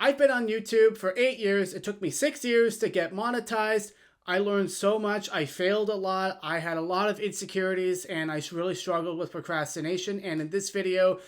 I've been on YouTube for 8 years. It took me 6 years to get monetized. I learned so much. I failed a lot. I had a lot of insecurities and I really struggled with procrastination. And in this video,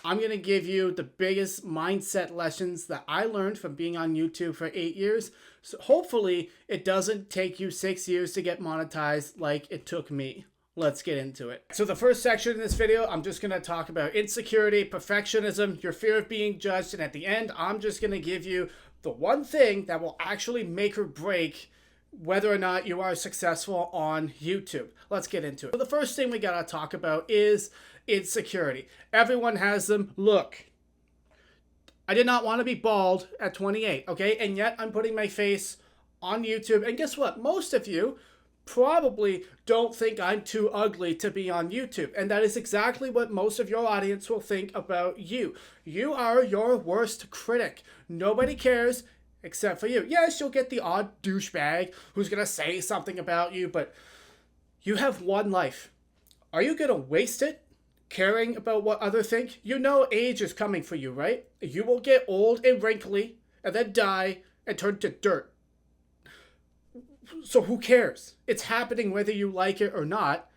I'm going to give you the biggest mindset lessons that I learned from being on YouTube for 8 years. So hopefully it doesn't take you 6 years to get monetized like it took me. Let's get into it. So the first section in this video, I'm just going to talk about insecurity, perfectionism, your fear of being judged. And at the end, I'm just going to give you the one thing that will actually make or break whether or not you are successful on YouTube. Let's get into it. So the first thing we got to talk about is insecurity. Everyone has them. Look, I did not want to be bald at 28, okay? And yet I'm putting my face on YouTube. And guess what? Most of you probably don't think I'm too ugly to be on YouTube. And that is exactly what most of your audience will think about you. You are your worst critic. Nobody cares except for you. Yes, you'll get the odd douchebag who's going to say something about you, but you have one life. Are you going to waste it caring about what others think? You know age is coming for you, right? You will get old and wrinkly and then die and turn to dirt. So who cares? It's happening whether you like it or not.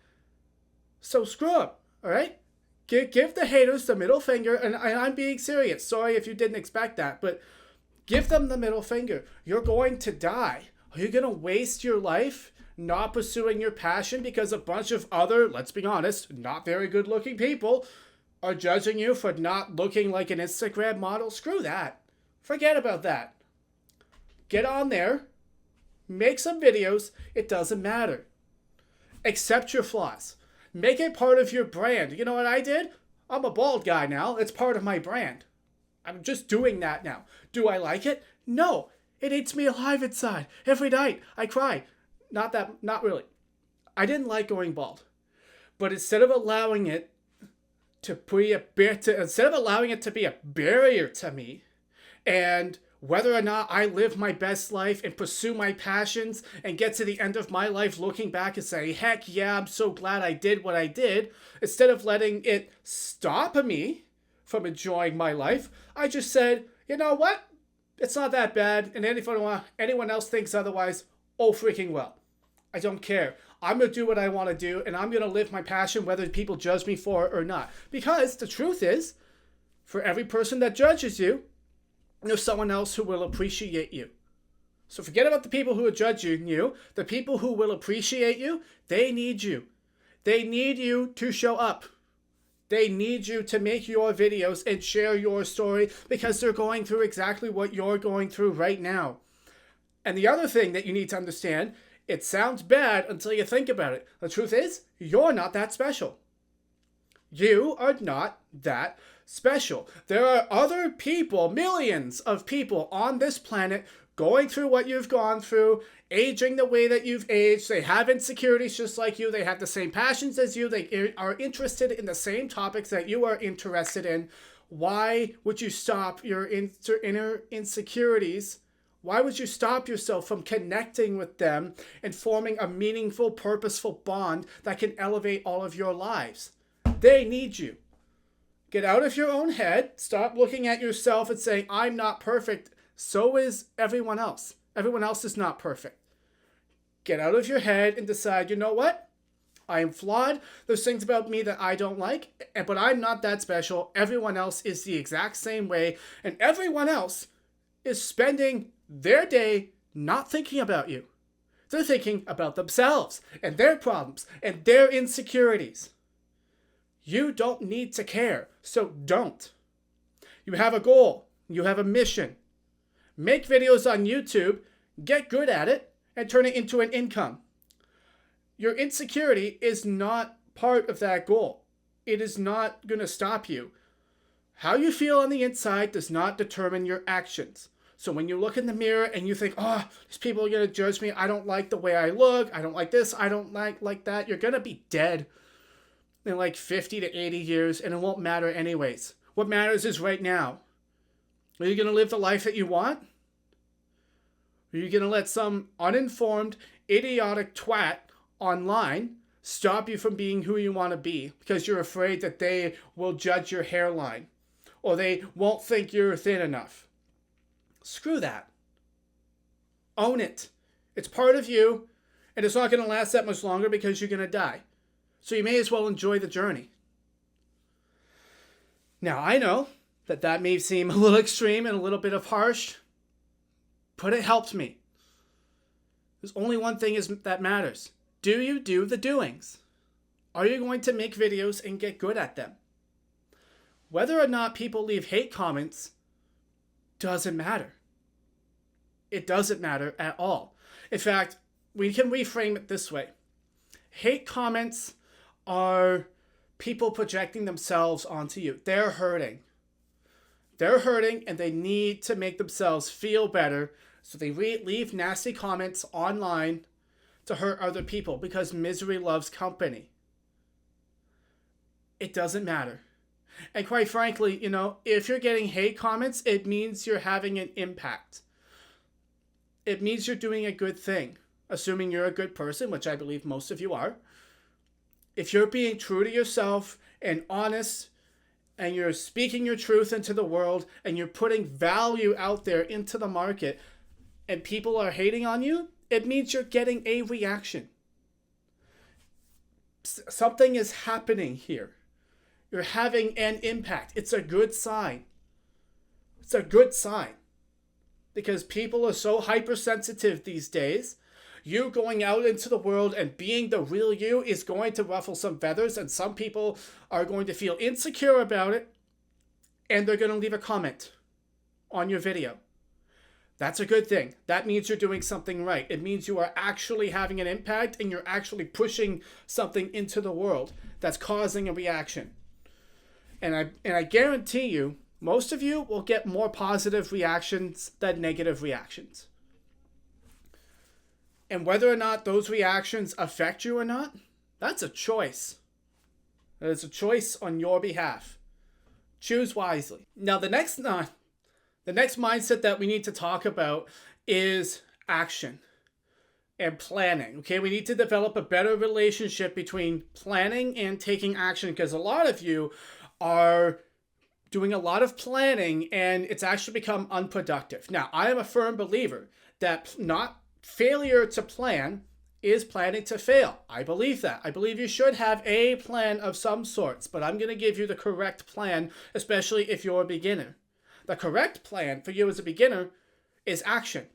So screw up, all right? Give the haters the middle finger, and I'm being serious. Sorry if you didn't expect that, but give them the middle finger. You're going to die. Are you going to waste your life not pursuing your passion because a bunch of other, let's be honest, not very good looking people are judging you for not looking like an Instagram model? Screw that. Forget about that. Get on there. Make some videos. It doesn't matter. Accept your flaws. Make it part of your brand. You know what I did? I'm a bald guy now. It's part of my brand. I'm just doing that now. Do I like it? No. It eats me alive inside. Every night I cry. Not really. I didn't like going bald. But instead of allowing it to be a barrier to me, and whether or not I live my best life and pursue my passions and get to the end of my life looking back and say, heck yeah, I'm so glad I did what I did, instead of letting it stop me from enjoying my life, I just said, you know what? It's not that bad, and anyone else thinks otherwise, oh freaking well. I don't care. I'm going to do what I want to do, and I'm going to live my passion whether people judge me for it or not. Because the truth is, for every person that judges you, there's someone else who will appreciate you. So forget about the people who are judging you. The people who will appreciate you, they need you. They need you to show up. They need you to make your videos and share your story because they're going through exactly what you're going through right now. And the other thing that you need to understand, it sounds bad until you think about it. The truth is, you're not that special. You are not that special. There are other people, millions of people on this planet going through what you've gone through, aging the way that you've aged. They have insecurities just like you. They have the same passions as you. They are interested in the same topics that you are interested in. Why would you stop your inner insecurities? Why would you stop yourself from connecting with them and forming a meaningful, purposeful bond that can elevate all of your lives? They need you. Get out of your own head. Stop looking at yourself and saying, I'm not perfect. So is everyone else. Everyone else is not perfect. Get out of your head and decide, you know what? I am flawed. There's things about me that I don't like, but I'm not that special. Everyone else is the exact same way. And everyone else is spending their day not thinking about you. They're thinking about themselves and their problems and their insecurities. You don't need to care, so don't. You have a goal. You have a mission. Make videos on YouTube, get good at it, and turn it into an income. Your insecurity is not part of that goal. It is not going to stop you. How you feel on the inside does not determine your actions. So when you look in the mirror and you think, oh, these people are going to judge me. I don't like the way I look. I don't like this. I don't like that. You're going to be dead in like 50 to 80 years, and it won't matter anyways. What matters is right now. Are you going to live the life that you want? Are you going to let some uninformed, idiotic twat online stop you from being who you want to be because you're afraid that they will judge your hairline or they won't think you're thin enough? Screw that. Own it. It's part of you, and it's not going to last that much longer because you're going to die. So you may as well enjoy the journey. Now, I know that may seem a little extreme and a little bit of harsh, but it helped me. There's only one thing that matters. Do you do the doings? Are you going to make videos and get good at them? Whether or not people leave hate comments doesn't matter. It doesn't matter at all. In fact, we can reframe it this way. Hate comments are people projecting themselves onto you. They're hurting. They're hurting and they need to make themselves feel better. So they leave nasty comments online to hurt other people because misery loves company. It doesn't matter. And quite frankly, if you're getting hate comments, it means you're having an impact. It means you're doing a good thing, assuming you're a good person, which I believe most of you are. If you're being true to yourself and honest, and you're speaking your truth into the world, and you're putting value out there into the market, and people are hating on you, it means you're getting a reaction. Something is happening here. You're having an impact. It's a good sign. It's a good sign. Because people are so hypersensitive these days. You going out into the world and being the real you is going to ruffle some feathers, and some people are going to feel insecure about it, and they're going to leave a comment on your video. That's a good thing. That means you're doing something right. It means you are actually having an impact, and you're actually pushing something into the world that's causing a reaction. And I guarantee you, most of you will get more positive reactions than negative reactions. And whether or not those reactions affect you or not, that's a choice. That is a choice on your behalf. Choose wisely. Now, the next mindset that we need to talk about is action and planning. Okay, we need to develop a better relationship between planning and taking action, because a lot of you are doing a lot of planning and it's actually become unproductive. Now, I am a firm believer that not failure to plan is planning to fail. I believe that. I believe you should have a plan of some sorts, but I'm going to give you the correct plan, especially if you're a beginner. The correct plan for you as a beginner is action.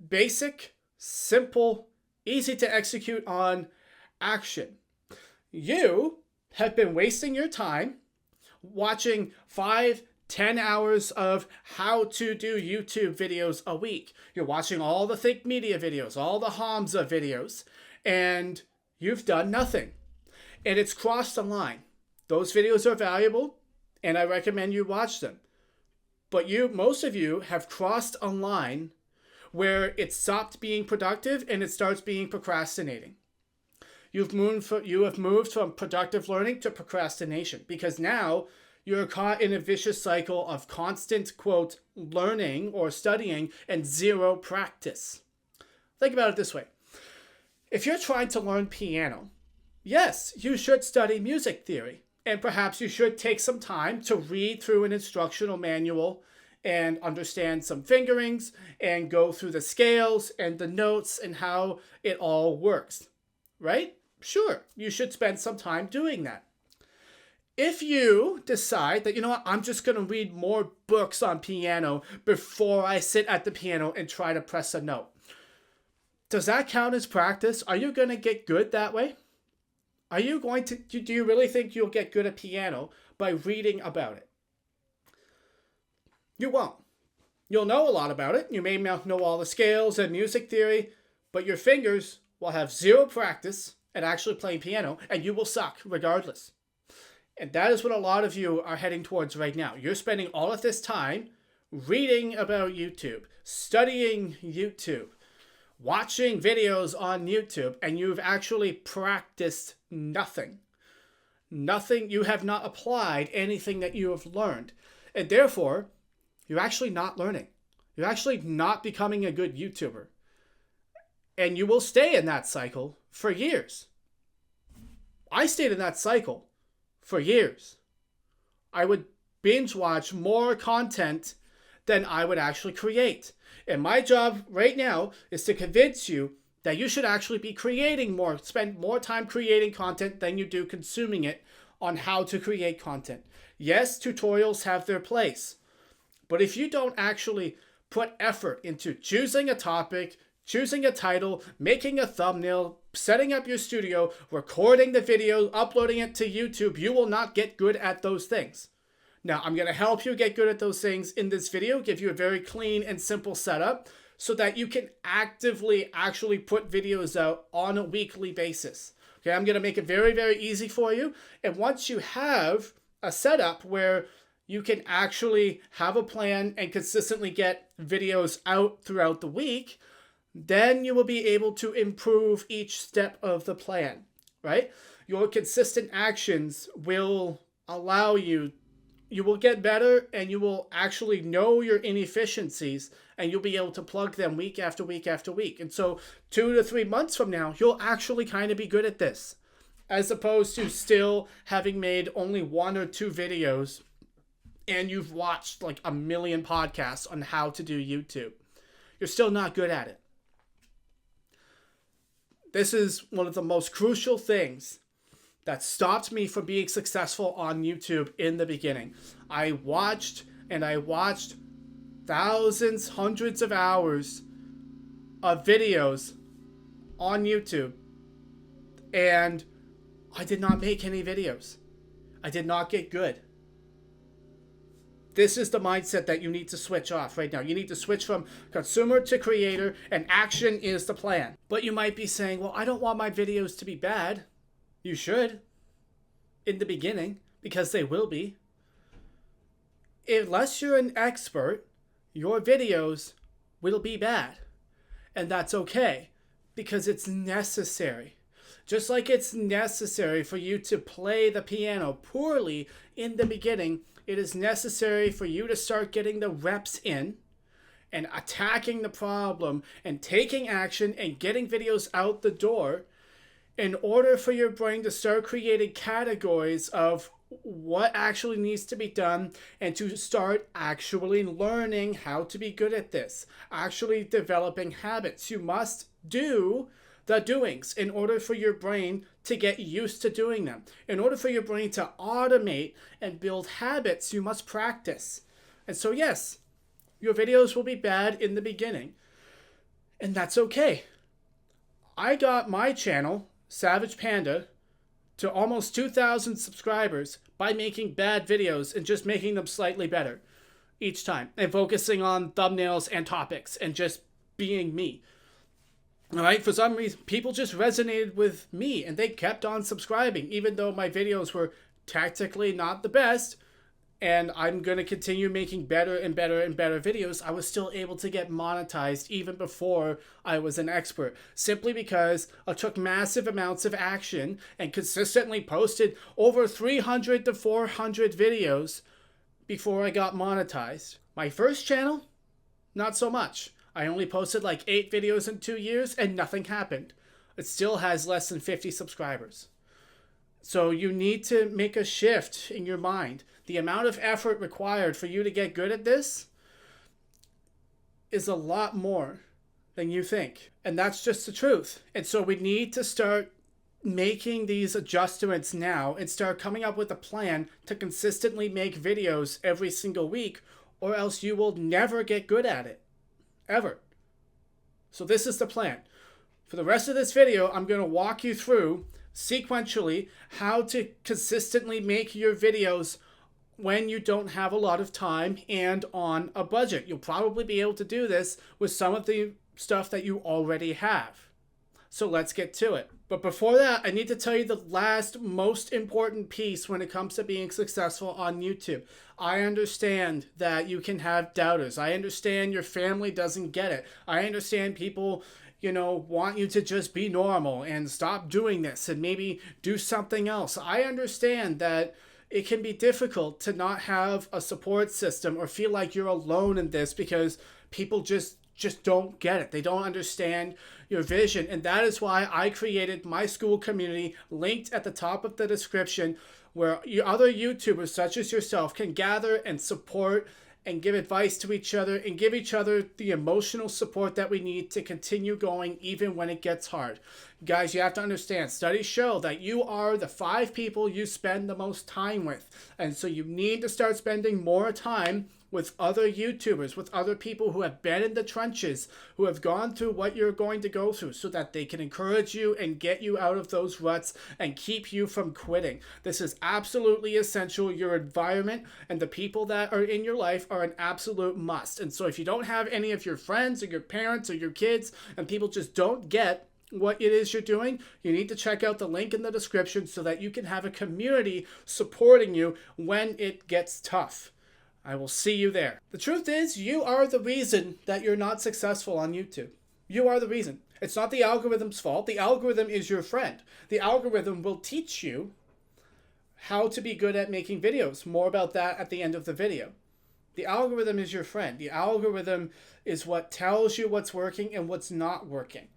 Basic, simple, easy to execute on action. You have been wasting your time watching 5-10 hours of how to do YouTube videos a week. You're watching all the Think Media videos, all the Hamza videos, and you've done nothing. And it's crossed the line. Those videos are valuable, and I recommend you watch them. But most of you have crossed a line where it stopped being productive and it starts being procrastinating. You have moved from productive learning to procrastination, because now you're caught in a vicious cycle of constant, quote, learning or studying and zero practice. Think about it this way. If you're trying to learn piano, yes, you should study music theory, and perhaps you should take some time to read through an instructional manual and understand some fingerings and go through the scales and the notes and how it all works, right? Sure, you should spend some time doing that. If you decide that, I'm just going to read more books on piano before I sit at the piano and try to press a note, does that count as practice? Are you going to get good that way? Are you going to, do you really think you'll get good at piano by reading about it? You won't. You'll know a lot about it. You may know all the scales and music theory, but your fingers will have zero practice at actually playing piano, and you will suck regardless. And that is what a lot of you are heading towards right now. You're spending all of this time reading about YouTube, studying YouTube, watching videos on YouTube, and you've actually practiced nothing. Nothing. You have not applied anything that you have learned. And therefore, you're actually not learning. You're actually not becoming a good YouTuber. And you will stay in that cycle for years. I stayed in that cycle for years. I would binge watch more content than I would actually create. And my job right now is to convince you that you should actually be creating more, spend more time creating content than you do consuming it on how to create content. Yes, tutorials have their place, but if you don't actually put effort into choosing a topic, choosing a title, making a thumbnail, setting up your studio, recording the video, uploading it to YouTube, you will not get good at those things. Now, I'm going to help you get good at those things in this video, give you a very clean and simple setup so that you can actively actually put videos out on a weekly basis. Okay, I'm going to make it very, very easy for you. And once you have a setup where you can actually have a plan and consistently get videos out throughout the week, then you will be able to improve each step of the plan, right? Your consistent actions will allow you will get better, and you will actually know your inefficiencies, and you'll be able to plug them week after week after week. And so 2 to 3 months from now, you'll actually kind of be good at this, as opposed to still having made only 1 or 2 videos and you've watched like a million podcasts on how to do YouTube. You're still not good at it. This is one of the most crucial things that stopped me from being successful on YouTube in the beginning. I watched thousands, hundreds of hours of videos on YouTube, and I did not make any videos. I did not get good. This is the mindset that you need to switch off right now. You need to switch from consumer to creator, and action is the plan. But you might be saying, well, I don't want my videos to be bad. You should, in the beginning, because they will be. Unless you're an expert, your videos will be bad. And that's okay, because it's necessary. Just like it's necessary for you to play the piano poorly in the beginning, it is necessary for you to start getting the reps in and attacking the problem and taking action and getting videos out the door in order for your brain to start creating categories of what actually needs to be done and to start actually learning how to be good at this, actually developing habits. You must do the doings in order for your brain to get used to doing them. In order for your brain to automate and build habits, you must practice. And so yes, your videos will be bad in the beginning, and that's okay. I got my channel, Savage Panda, to almost 2,000 subscribers by making bad videos and just making them slightly better each time and focusing on thumbnails and topics and just being me. All right, for some reason, people just resonated with me and they kept on subscribing, even though my videos were tactically not the best. And I'm going to continue making better and better and better videos. I was still able to get monetized even before I was an expert, simply because I took massive amounts of action and consistently posted over 300 to 400 videos before I got monetized. My first channel, not so much. I only posted like 8 videos in 2 years and nothing happened. It still has less than 50 subscribers. So you need to make a shift in your mind. The amount of effort required for you to get good at this is a lot more than you think. And that's just the truth. And so we need to start making these adjustments now and start coming up with a plan to consistently make videos every single week, or else you will never get good at it. Ever. So this is the plan. For the rest of this video, I'm going to walk you through sequentially how to consistently make your videos when you don't have a lot of time and on a budget. You'll probably be able to do this with some of the stuff that you already have. So let's get to it. But before that, I need to tell you the last most important piece when it comes to being successful on YouTube. I understand that you can have doubters. I understand your family doesn't get it. I understand people, want you to just be normal and stop doing this and maybe do something else. I understand that it can be difficult to not have a support system or feel like you're alone in this because people just don't get it. They don't understand your vision. And that is why I created my school community, linked at the top of the description, where other YouTubers such as yourself can gather and support and give advice to each other and give each other the emotional support that we need to continue going even when it gets hard. Guys, you have to understand, studies show that you are the 5 people you spend the most time with. And so you need to start spending more time with other YouTubers, with other people who have been in the trenches, who have gone through what you're going to go through, so that they can encourage you and get you out of those ruts and keep you from quitting. This is absolutely essential. Your environment and the people that are in your life are an absolute must. And so if you don't have any of your friends or your parents or your kids, and people just don't get what it is you're doing, you need to check out the link in the description so that you can have a community supporting you when it gets tough. I will see you there. The truth is, you are the reason that you're not successful on YouTube. You are the reason. It's not the algorithm's fault. The algorithm is your friend. The algorithm will teach you how to be good at making videos. More about that at the end of the video. The algorithm is your friend. The algorithm is what tells you what's working and what's not working.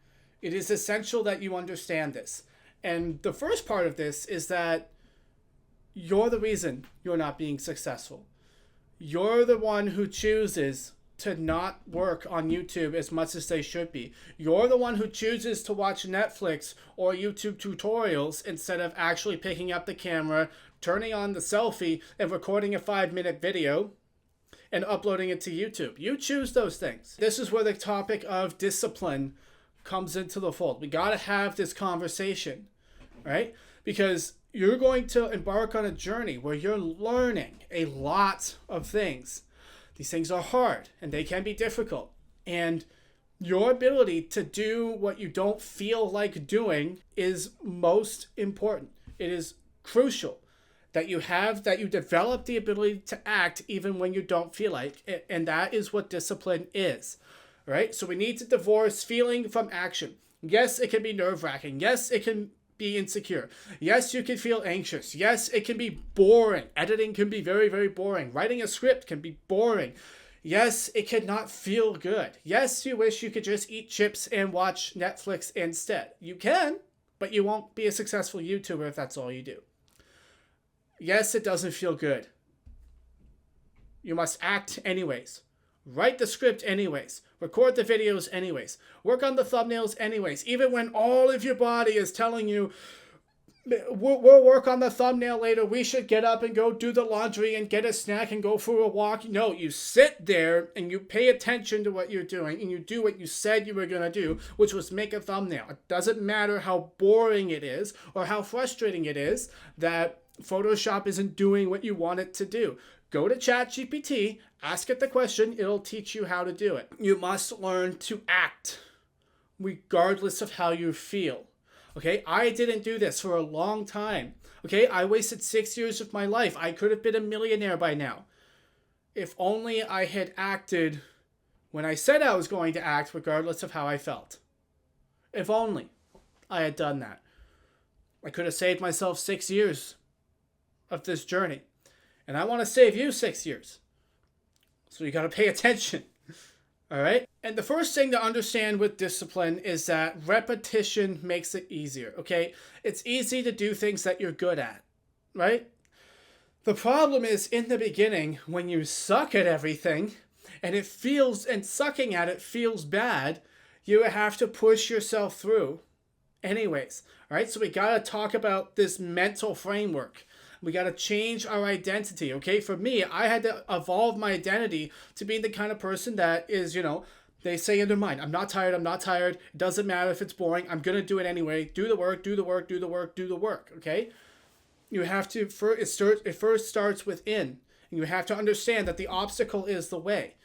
It is essential that you understand this. And the first part of this is that you're the reason you're not being successful. You're the one who chooses to not work on YouTube as much as they should be. You're the one who chooses to watch Netflix or YouTube tutorials instead of actually picking up the camera, turning on the selfie, and recording a 5-minute video and uploading it to YouTube. You choose those things. This is where the topic of discipline comes into the fold. We got to have this conversation, right? Because you're going to embark on a journey where you're learning a lot of things. These things are hard and they can be difficult. And your ability to do what you don't feel like doing is most important. It is crucial that you develop the ability to act even when you don't feel like it. And that is what discipline is, right? So we need to divorce feeling from action. Yes, it can be nerve-wracking. Yes, it can be insecure. Yes, you can feel anxious. Yes, it can be boring. Editing can be very, very boring. Writing a script can be boring. Yes, it can not feel good. Yes, you wish you could just eat chips and watch Netflix instead. You can, but you won't be a successful YouTuber if that's all you do. Yes, it doesn't feel good. You must act anyways. Write the script anyways. Record the videos anyways. Work on the thumbnails anyways. Even when all of your body is telling you, we'll work on the thumbnail later. We should get up and go do the laundry and get a snack and go for a walk. No, you sit there and you pay attention to what you're doing and you do what you said you were going to do, which was make a thumbnail. It doesn't matter how boring it is or how frustrating it is that Photoshop isn't doing what you want it to do. Go to ChatGPT, ask it the question, it'll teach you how to do it. You must learn to act regardless of how you feel. Okay, I didn't do this for a long time. Okay, I wasted 6 years of my life. I could have been a millionaire by now. If only I had acted when I said I was going to act regardless of how I felt. If only I had done that. I could have saved myself 6 years of this journey. And I want to save you 6 years. So you got to pay attention. All right? And the first thing to understand with discipline is that repetition makes it easier. Okay? It's easy to do things that you're good at. Right? The problem is in the beginning when you suck at everything and sucking at it feels bad, you have to push yourself through anyways. All right? So we got to talk about this mental framework. We got to change our identity, okay? For me, I had to evolve my identity to being the kind of person that is, they say in their mind, I'm not tired. It doesn't matter if it's boring. I'm going to do it anyway. Do the work, okay? You have to, it first starts within. And you have to understand that the obstacle is the way.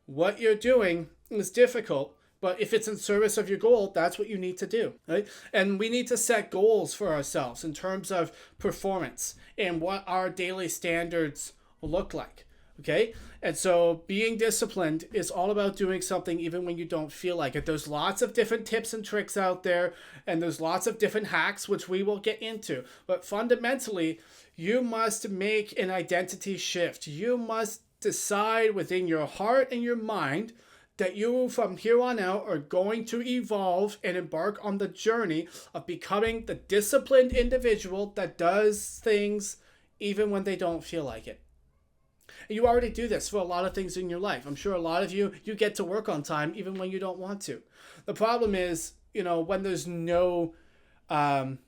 What you're doing is difficult, but if it's in service of your goal, that's what you need to do, right? And we need to set goals for ourselves in terms of performance and what our daily standards look like, okay? And so being disciplined is all about doing something even when you don't feel like it. There's lots of different tips and tricks out there, and there's lots of different hacks, which we will get into. But fundamentally, you must make an identity shift. You must decide within your heart and your mind that you from here on out are going to evolve and embark on the journey of becoming the disciplined individual that does things even when they don't feel like it. And you already do this for a lot of things in your life. I'm sure a lot of you get to work on time even when you don't want to. The problem is, when there's no, what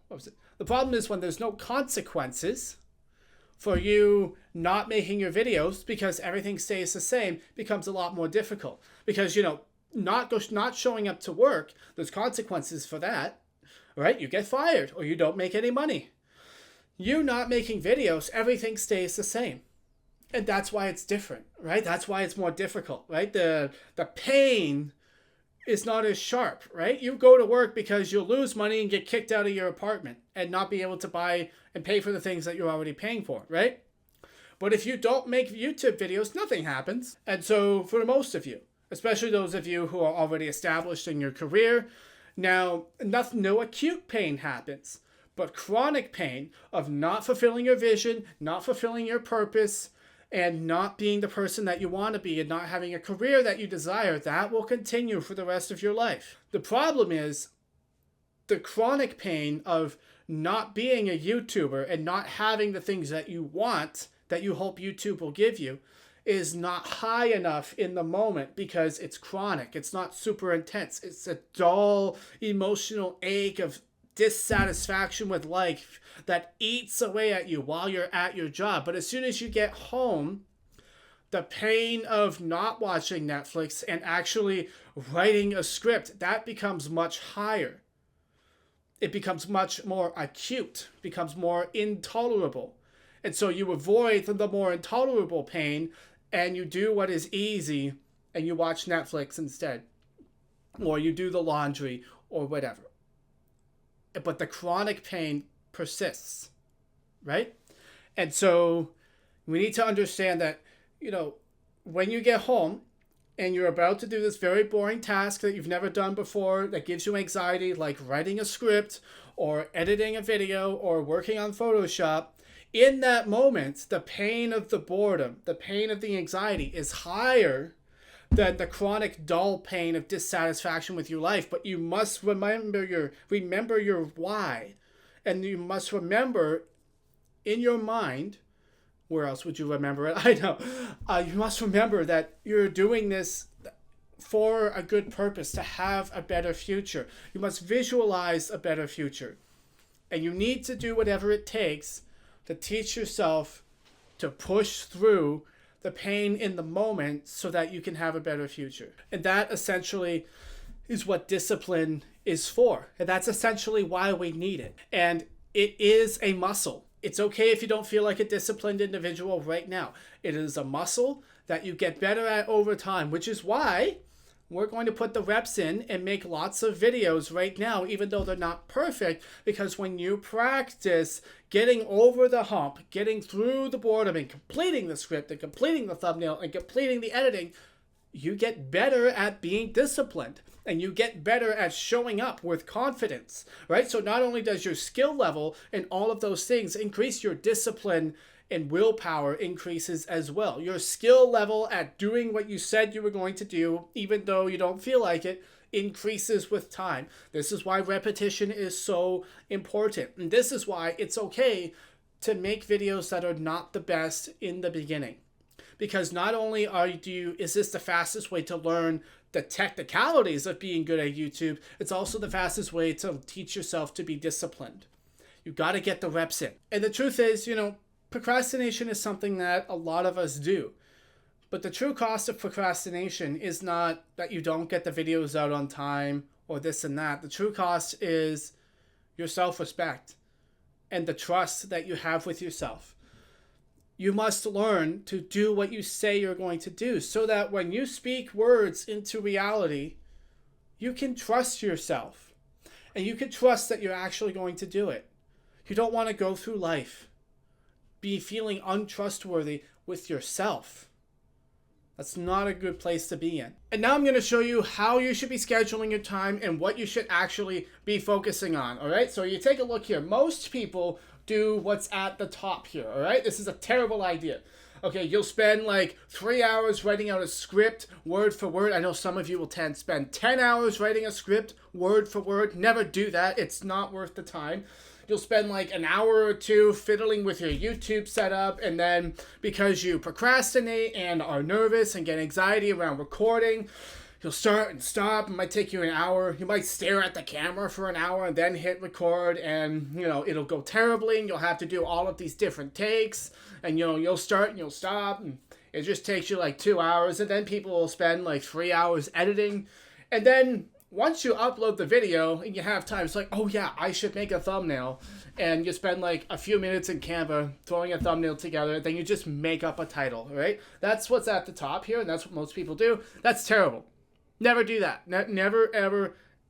was it? The problem is when there's no consequences for you not making your videos because everything stays the same, becomes a lot more difficult. Because, not showing up to work, there's consequences for that, right? You get fired or you don't make any money. You not making videos, everything stays the same. And that's why it's different, right? That's why it's more difficult, right? The pain is not as sharp, right? You go to work because you'll lose money and get kicked out of your apartment and not be able to buy and pay for the things that you're already paying for, right? But if you don't make YouTube videos, nothing happens. And so for most of you, especially those of you who are already established in your career, now no acute pain happens, but chronic pain of not fulfilling your vision, not fulfilling your purpose, and not being the person that you want to be and not having a career that you desire, that will continue for the rest of your life. The problem is the chronic pain of not being a YouTuber and not having the things that you want, that you hope YouTube will give you, is not high enough in the moment because it's chronic. It's not super intense. It's a dull emotional ache of dissatisfaction with life that eats away at you while you're at your job. But as soon as you get home, the pain of not watching Netflix and actually writing a script, that becomes much higher. It becomes much more acute, becomes more intolerable. And so you avoid the more intolerable pain and you do what is easy and you watch Netflix instead. Or you do the laundry or whatever. But the chronic pain persists, right? And so we need to understand that, when you get home and you're about to do this very boring task that you've never done before, that gives you anxiety, like writing a script or editing a video or working on Photoshop, in that moment, the pain of the boredom, the pain of the anxiety is higher than the chronic dull pain of dissatisfaction with your life. But you must remember your why. And you must remember in your mind, where else would you remember it? I know. You must remember that you're doing this for a good purpose, to have a better future. You must visualize a better future. And you need to do whatever it takes to teach yourself to push through the pain in the moment so that you can have a better future. And that essentially is what discipline is for. And that's essentially why we need it. And it is a muscle. It's okay if you don't feel like a disciplined individual right now. It is a muscle that you get better at over time, which is why we're going to put the reps in and make lots of videos right now, even though they're not perfect, because when you practice getting over the hump, getting through the boredom and completing the script and completing the thumbnail and completing the editing, you get better at being disciplined and you get better at showing up with confidence, right? So not only does your skill level and all of those things increase, your discipline and willpower increases as well. Your skill level at doing what you said you were going to do, even though you don't feel like it, increases with time. This is why repetition is so important. And this is why it's okay to make videos that are not the best in the beginning. Because not only is this the fastest way to learn the technicalities of being good at YouTube, it's also the fastest way to teach yourself to be disciplined. You got to get the reps in. And the truth is, procrastination is something that a lot of us do. But the true cost of procrastination is not that you don't get the videos out on time or this and that. The true cost is your self-respect and the trust that you have with yourself. You must learn to do what you say you're going to do so that when you speak words into reality, you can trust yourself and you can trust that you're actually going to do it. You don't want to go through life be feeling untrustworthy with yourself. That's not a good place to be in. And now I'm going to show you how you should be scheduling your time and what you should actually be focusing on. All right, so you take a look here. Most people do what's at the top here. All right, this is a terrible idea. Okay, you'll spend like 3 hours writing out a script word for word. I know some of you will spend 10 hours writing a script word for word. Never do that. It's not worth the time. you'll spend like an hour or two fiddling with your YouTube setup, and then because you procrastinate and are nervous and get anxiety around recording, you'll start and stop. It might take you an hour. You might stare at the camera for an hour and then hit record, and it'll go terribly, and you'll have to do all of these different takes, and you'll start and you'll stop, and it just takes you like 2 hours, and then people will spend like 3 hours editing, and then once you upload the video and you have time, it's like, oh yeah, I should make a thumbnail. And you spend like a few minutes in Canva throwing a thumbnail together. Then you just make up a title, right? That's what's at the top here, and that's what most people do. That's terrible. Never do that. Never,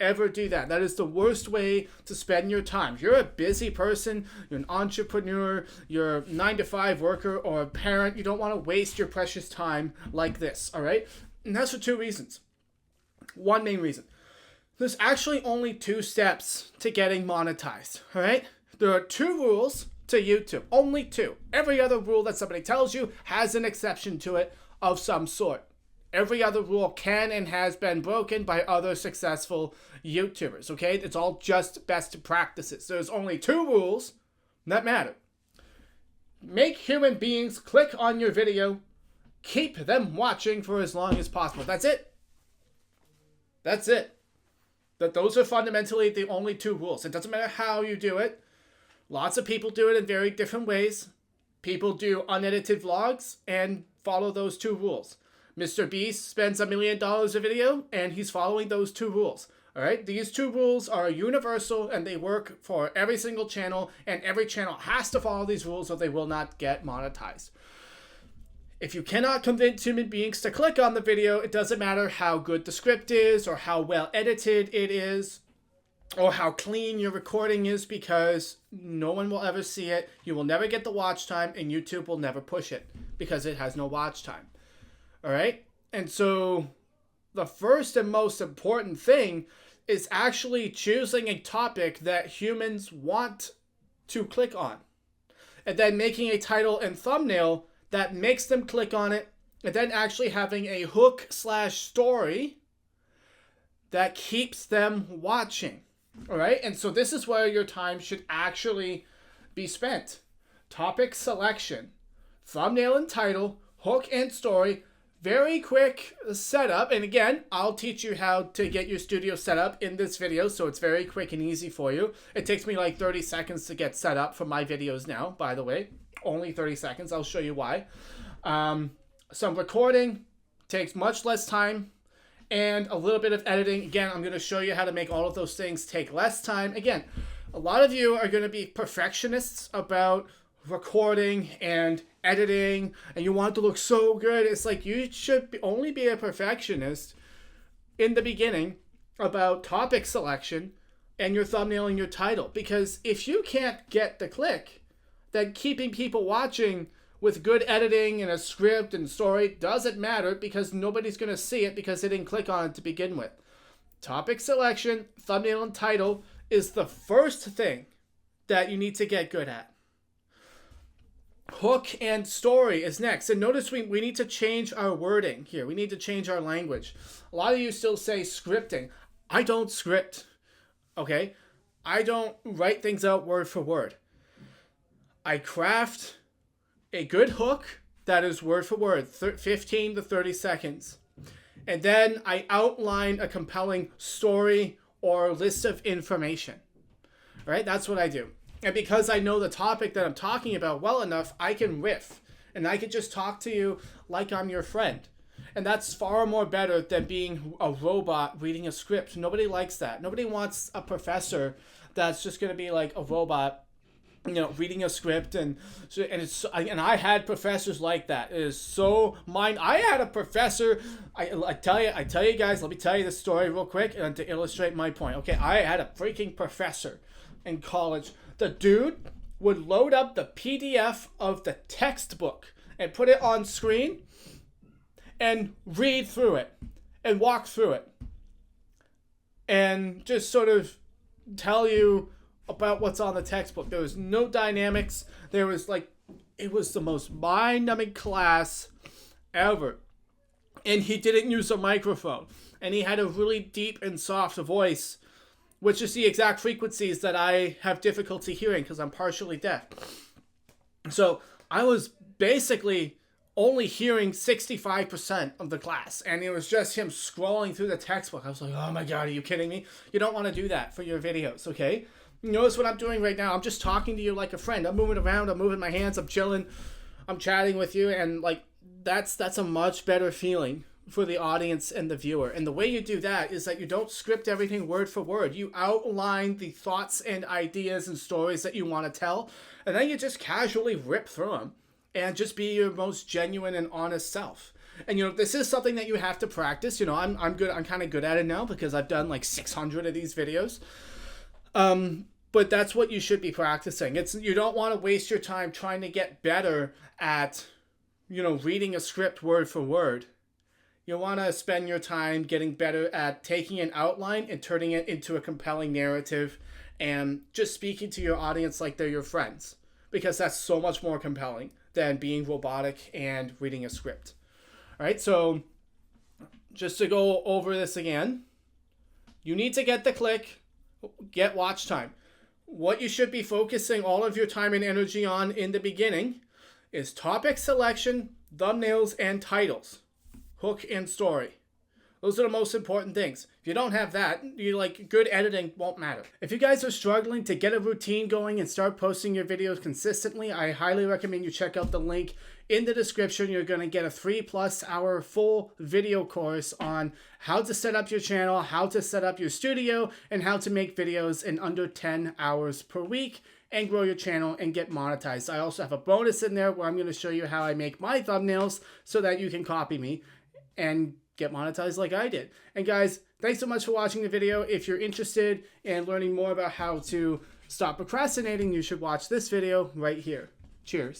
ever do that. That is the worst way to spend your time. If you're a busy person, you're an entrepreneur, you're a 9-to-5 worker, or a parent, you don't want to waste your precious time like this, all right? And that's for 2 reasons. One main reason. There's actually only 2 steps to getting monetized, all right? There are 2 rules to YouTube, only 2. Every other rule that somebody tells you has an exception to it of some sort. Every other rule can and has been broken by other successful YouTubers, okay? It's all just best practices. There's only 2 rules that matter. Make human beings click on your video. Keep them watching for as long as possible. That's it. That's it. Those are fundamentally the only 2 rules. It doesn't matter how you do it. Lots of people do it in very different ways. People do unedited vlogs and follow those 2 rules. Mr. Beast spends $1 million a video, and he's following those 2 rules. All right? These 2 rules are universal, and they work for every single channel, and every channel has to follow these rules or they will not get monetized. If you cannot convince human beings to click on the video, it doesn't matter how good the script is or how well edited it is or how clean your recording is, because no one will ever see it. You will never get the watch time, and YouTube will never push it because it has no watch time. All right? And so the first and most important thing is actually choosing a topic that humans want to click on, and then making a title and thumbnail that makes them click on it, and then actually having a hook/story that keeps them watching. All right? And so this is where your time should actually be spent. Topic selection, thumbnail and title, hook and story, very quick setup. And again, I'll teach you how to get your studio set up in this video, so it's very quick and easy for you. It takes me like 30 seconds to get set up for my videos now, by the way. Only 30 seconds. I'll show you why. Some recording takes much less time, and a little bit of editing. Again, I'm going to show you how to make all of those things take less time. Again, a lot of you are going to be perfectionists about recording and editing, and you want it to look so good. It's like you should only be a perfectionist in the beginning about topic selection and your thumbnail and your title, because if you can't get the click, then keeping people watching with good editing and a script and story doesn't matter, because nobody's going to see it because they didn't click on it to begin with. Topic selection, thumbnail, and title is the first thing that you need to get good at. Hook and story is next. And notice we need to change our wording here. We need to change our language. A lot of you still say scripting. I don't script, okay? I don't write things out word for word. I craft a good hook that is word for word, 15 to 30 seconds. And then I outline a compelling story or list of information. All right, that's what I do. And because I know the topic that I'm talking about well enough, I can riff. And I can just talk to you like I'm your friend. And that's far more better than being a robot reading a script. Nobody likes that. Nobody wants a professor that's just going to be like a robot, reading a script, and I had professors like that. It is so I had a professor. I tell you guys. Let me tell you the story real quick, and to illustrate my point. Okay, I had a freaking professor in college. The dude would load up the PDF of the textbook and put it on screen and read through it and walk through it and just sort of tell you about what's on the textbook. There was no dynamics. It was the most mind-numbing class ever. And he didn't use a microphone. And he had a really deep and soft voice which is the exact frequencies that I have difficulty hearing because I'm partially deaf. So I was basically only hearing 65% of the class, and it was just him scrolling through the textbook. I was like, oh my God, are you kidding me? You don't want to do that for your videos, okay? Notice what I'm doing right now. I'm just talking to you like a friend. I'm moving around, I'm moving my hands, I'm chilling, I'm chatting with you, and like that's a much better feeling for the audience and the viewer. And the way you do that is that you don't script everything word for word. You outline the thoughts and ideas and stories that you want to tell, and then you just casually rip through them and just be your most genuine and honest self. And this is something that you have to practice. I'm kind of good at it now because I've done like 600 of these videos. But that's what you should be practicing. You don't want to waste your time trying to get better at, reading a script word for word. You want to spend your time getting better at taking an outline and turning it into a compelling narrative and just speaking to your audience like they're your friends, because that's so much more compelling than being robotic and reading a script. All right, so just to go over this again, you need to get the click, get watch time. What you should be focusing all of your time and energy on in the beginning is topic selection, thumbnails, and titles, hook and story. Those are the most important things. If you don't have that, good editing won't matter. If you guys are struggling to get a routine going and start posting your videos consistently, I highly recommend you check out the link in the description. You're going to get a 3+ hour full video course on how to set up your channel, how to set up your studio, and how to make videos in under 10 hours per week and grow your channel and get monetized. I also have a bonus in there where I'm going to show you how I make my thumbnails so that you can copy me and get monetized like I did. And guys, thanks so much for watching the video. If you're interested in learning more about how to stop procrastinating, you should watch this video right here. Cheers.